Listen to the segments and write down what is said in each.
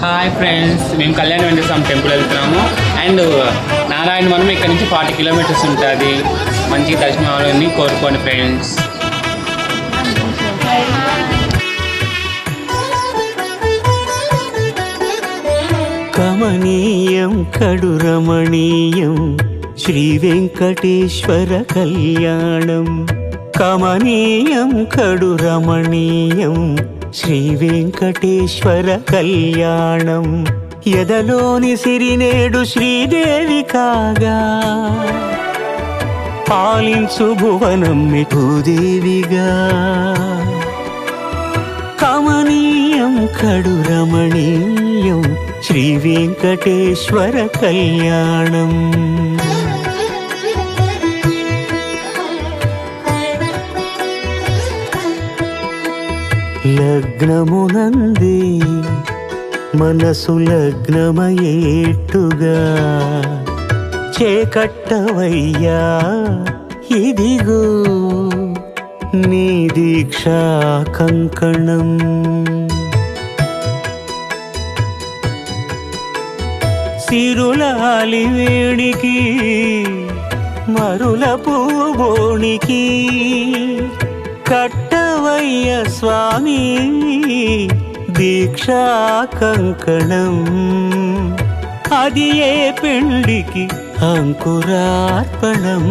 Hi friends, మేము కళ్యాణ Venkateswara temple వెళ్తున్నాము. అండ్ నారాయణవనం ఇక్కడ నుంచి 40 కిలోమీటర్స్ ఉంటుంది. మంచి దర్శనం అవ్వాలని కోరుకోండి ఫ్రెండ్స్. కమనీయం కడు రమణీయం శ్రీ వెంకటేశ్వర కళ్యాణం. కమనీయం కడు రమణీయం శ్రీ వెంకటేశ్వర కళ్యాణం. ఎదలోని సిరినేడు శ్రీదేవి కాగా పాలించు భువనం భూదేవిగా. కమనీయం కడు రమణీయం శ్రీ వెంకటేశ్వర కళ్యాణం. లగ్నమునందే మనసు లగ్నమయేట్టుగా చేకట్టవయ్యా ఇదిగో నీ దీక్షా కంకణం. సిరులాలి వేడికి మరుల పూబోనికి కట్టవయ్య స్వామి దీక్షా కంకణం. అది ఏ పెండికి అంకురార్పణం.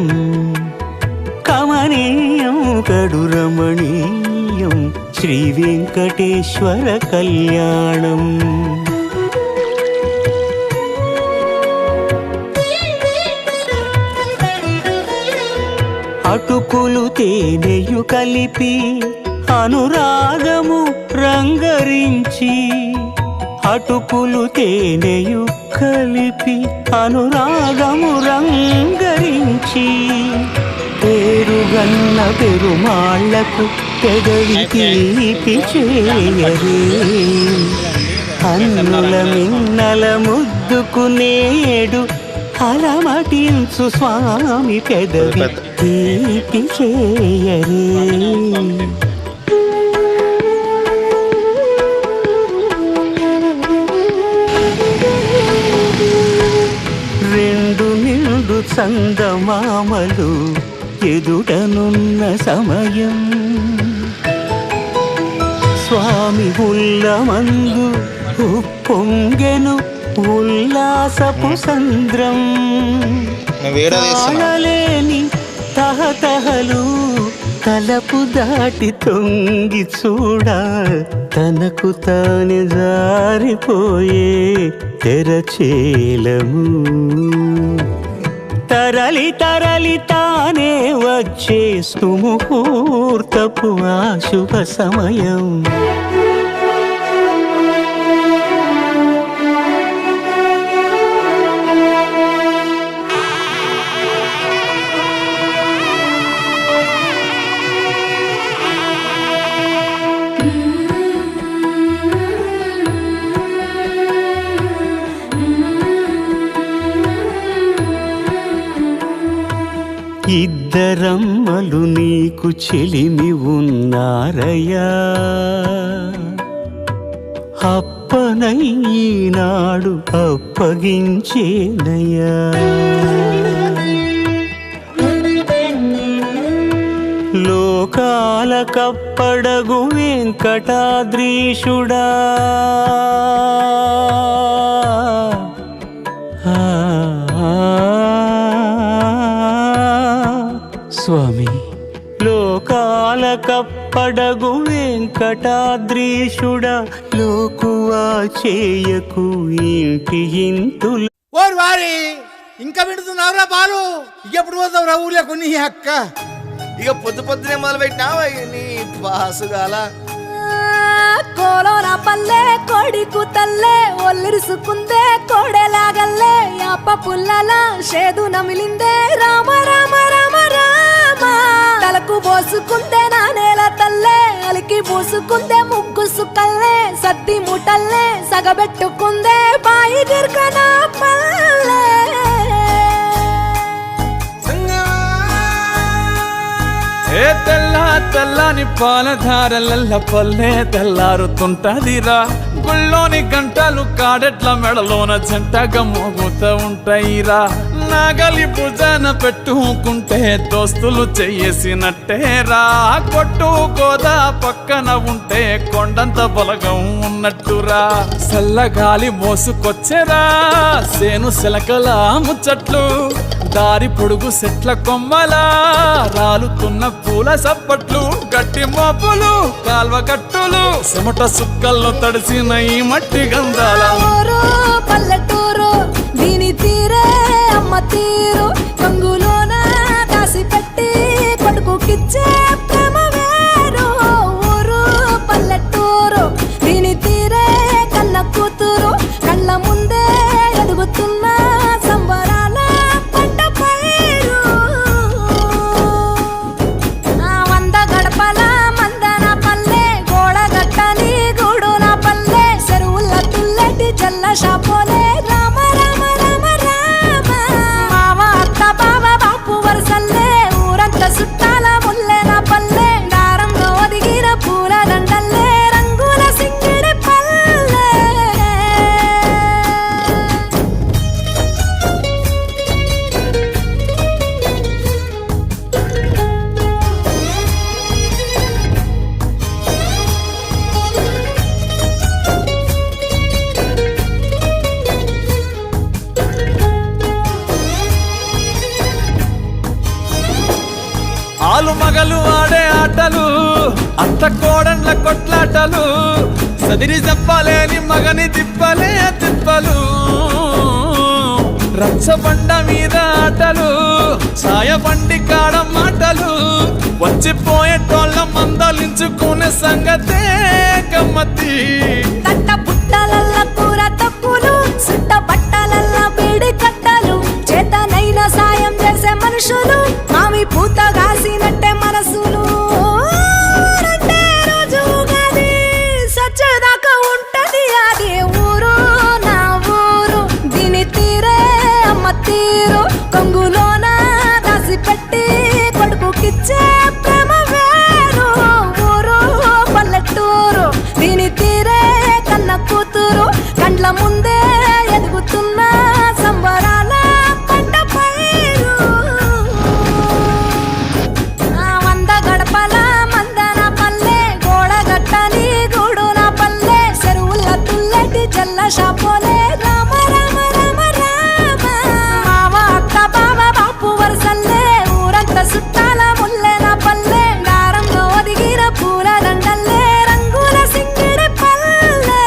కమనీయం కడు రమణీయం శ్రీ వెంకటేశ్వర కళ్యాణం. అటుకులు తేనెయు కలిపి అనురాగము రంగరించి. అటుకులు తేనెయు కలిపి అనురాగము రంగరించి. పేరుగన్న పెరుమాళ్లకు పెదవి తీపి చేయరే. అన్నుల మిన్నల ముద్దుకునేడు అలమటించు స్వామి పెదవి తీపి చేయరే. రెండు నిండు చందమామలు ఎదుటనున్న సమయం. స్వామి ఉల్లమందు ఉప్పొంగెను ఉల్లాసపు సంద్రం. కానలేని తహతహలు తలపు దాటి తొంగి చూడ తనకు తానే జారిపోయే తెరచేలము. తరలి తరలి తానే వచ్చే సుముహూర్తపు ఆ శుభ సమయం. ఇద్దరమ్మలు నీకు చెలిమి ఉన్నారయ్యా. అప్పనయ్యినాడు అప్పగించేనయ్యా. లోకాల కప్పడగు వెంకటాద్రీషుడా. స్వామి లోకాల కప్పడగు వెంకటాద్రీషుడా. లోకువా చేయకు ఇంటి ఇంతులు. ఓరు వారి ఇంకా వింటున్నావురా బాలు? ఎప్పుడు పోతావు రా ఊళ్ళకు నీ అక్క? ఇక పొద్దు పొద్దునే మొదలు పెట్టినావా నీ బాసుగాల? కోలోన పల్లె కొడికు తల్లే ఒల్లిరుసుకుందే కోడెలాగల్లే. యాప పుల్లల షేదు నమిలిందే రామ రామ రామ రామ. తలకు పోసుకుందే నా నేల తల్లే అలికి పూసుకుందే ముగ్గు సుక్కల్లే. సద్ది ముటల్లే సగబెట్టుకుందే బాయి గిర్కనా పల్లె. ఏ తెల్ల తెల్లని పాలధారలల్ల పల్లె తెల్లారుతుంటదిరా. గుళ్ళోని గంటలు కాడెట్ల మెడలోన జంటగా మోగుతూ ఉంటాయిరా. నాగలి భుజాన పెట్టుకుంటే దోస్తులు చెయ్యేసినట్టేరా. కొట్టు గోదా పక్కన ఉంటే కొండంత బలగం ఉన్నట్టురా. చల్లగాలి మోసుకొచ్చెరా సేను శిలకల ముచ్చట్లు. దారి పొడుగు చెట్ల కొమ్మలా రాలుతున్న పూల సప్పట్లు. గట్టి మోపులు కాల్వ గట్టులు చెమట సుక్కల్లో తడిసిన ఈ మట్టి గంధాల. ఊరు పల్లెటూరు దీని తీరే అమ్మ తీరు. కంగులోన దాసి పెట్టి కొడుకుకిచ్చే ప్రేమ వేరు. ఊరు పల్లెటూరు దీని తీరే కన్న కూతురు. కళ్ళ ముందే ఎదుగుతున్న సంబరాల పంట పైరు. వంద గడపల మందన పల్లె గోడగట్టని గూడు నా పల్లె. చెరువుల తుల్లటి జల్ల షాపోలే రామ రామ రామ రామ. మావ అత్త బావ బాపు వరసల్లే ఊరంత సుట్టాల ముల్లె నా పల్లె. దారంలో ఒదిగిన పూల దండల్లే రంగుల సింగిడి పల్లె. ఆలు మగలు ఆడే ఆటలు అత్త కోడన్ల కొట్లాటలు. సదిరి చెప్పలేని మగని తిప్పలే తిప్పలు. రచ్చబండ మీద ఆటలు ఛాయ బండి కాడ మాటలు. వచ్చిపోయేటోళ్ళ మందలించుకునే సంగతే గమ్మతి. కట్ట పుట్టలల్ల కూర తప్పులు సుట్ట బట్టలల్ల బీడి కట్టలు. చేతనైన సాయం చేసే మనుషులు మామి పూత కాసినట్టే మనసులు. రెండే రోజు ఉగాది సచ్చేదాకా ఉంటది అది ఊరు నా ఊరు. దీని తీరే అమ్మ తీరు. కొంగులోన దాసి పెట్టి కొడుకుకిచ్చే ప్రేమ వేరు. ఊరు పల్లెటూరు దీని తీరే కన్న కూతురు. కండ్ల ముందే ఎదుగుతున్న సంబరాల పంట పైరు. వంద గడపల మందన పల్లె గోడగట్టని గూడు నా పల్లె. చెరువుల తుల్లటి జల్ల షాపోలే రామ రామ రామ రామ. మావ అత్త బావ బాపు వరసల్లే ఊరంత సుట్టాల ముల్లె నా పల్లె. దారంలో ఒదిగిన పూల దండల్లే రంగుల సింగిడి పల్లె.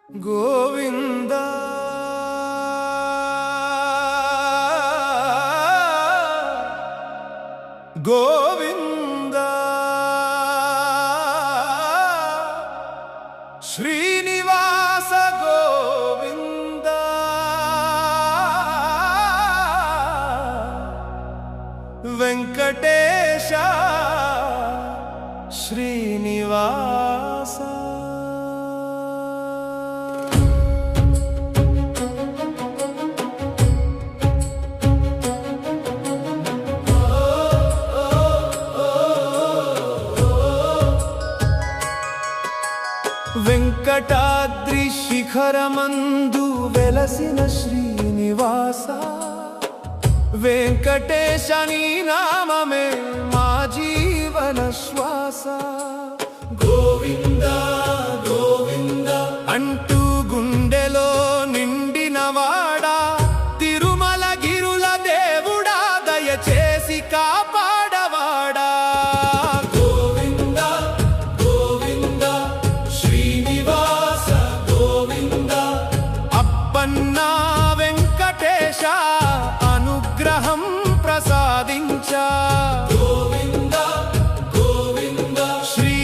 గోవింద గోవింద శ్రీనివాస గోవింద. వెంకటేశ శ్రీనివాస. వెంకటాద్రి శిఖరమందు వెలసిన శ్రీనివాస. వెంకటేశ నీ నామమే మా జీవన శ్వాస. గోవింద గోవింద అంటూ గుండెలో నిండినవాడా. తిరుమల గిరుల దేవుడా దయచేసి కాపాడవాడా. గోవింద గోవింద శ్రీనివాస గోవింద. అప్పన్న వెంకటేశ అనుగ్రహం ప్రసాదించా. గోవింద గోవింద శ్రీ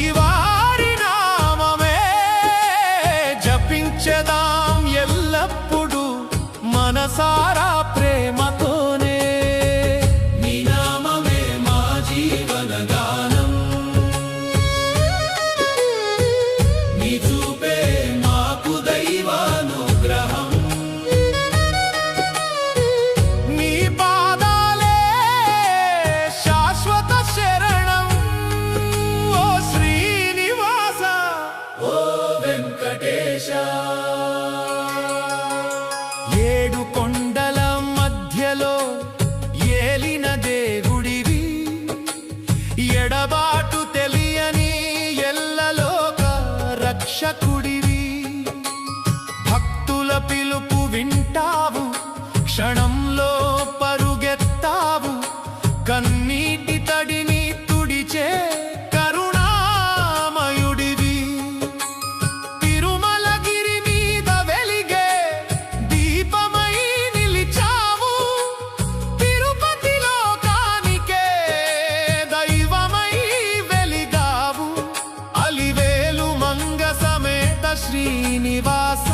రక్షకుడివి భక్తుల పిలుపు వింటావు క్షణంలో పరుగెత్తావు కన్నీటి తడిని తుడిచే కరుణామయుడివి తిరుమలగిరి మీద వెలిగే దీపమై నిలిచావు తిరుపతి లోకానికే దైవమై వెలిగావు అలివేలు మంగ సమేత శ్రీనివాస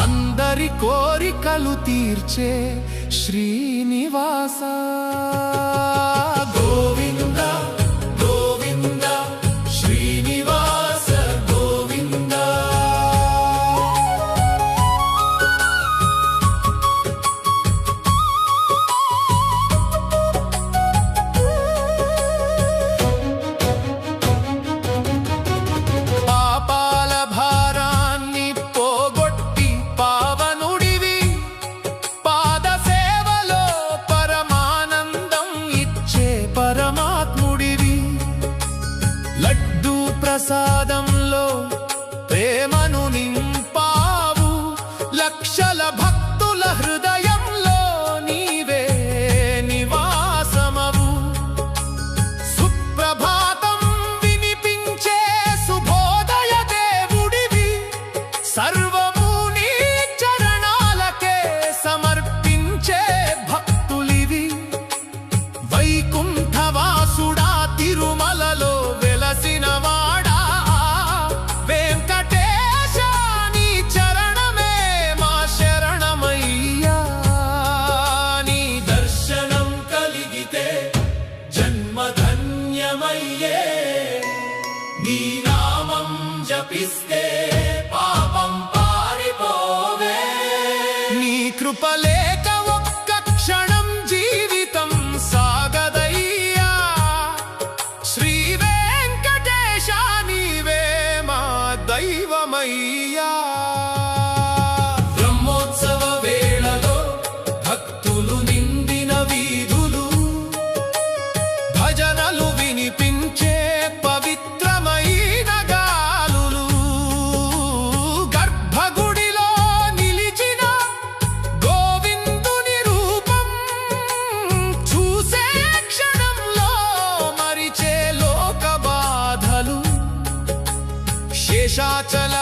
అందరి కోరికలు తీర్చే శ్రీనివాస గోవింద గోవింద శ్రీనివాస గోవింద పాపాల భారాన్ని పోగొట్టి పావనుడివి పాద సేవలో పరమానందం ఇచ్చే పరమాత్ముడివి లడ్డూ ప్రసాదంలో ప్రేమను నింపావు లక్షల భక్తుల హృదయంలో నీవే నివాసమవు సుప్రభాతం వినిపించే శుభోదయ దేవుడివి సర్వము నీ చరణాలకే సమర్పించే భక్తులివి వైకుంఠవాసుడా తిరుమలలో వెలసినవాడా వెంకటేశ నీ చరణమే మా శరణమయ్యా నీ దర్శనం కలిగితే జన్మధన్యమయ్యే నీ నామం జపిస్తే పాపం పారిపోవే నీ కృపలేక ఒక్క క్షణం జీవితం సాగదయ్యా శ్రీ వెంకటేశ నీవే మా దైవమయ్యా బ్రహ్మోత్సవ వేళలో భక్తులు నిండిన వీధులు భజనలు వినిపించే పవిత్రమైన గాలులు గర్భగుడిలో నిలిచిన గోవిందుని రూపం చూసే క్షణంలో మరిచే లోక బాధలు శేషాచల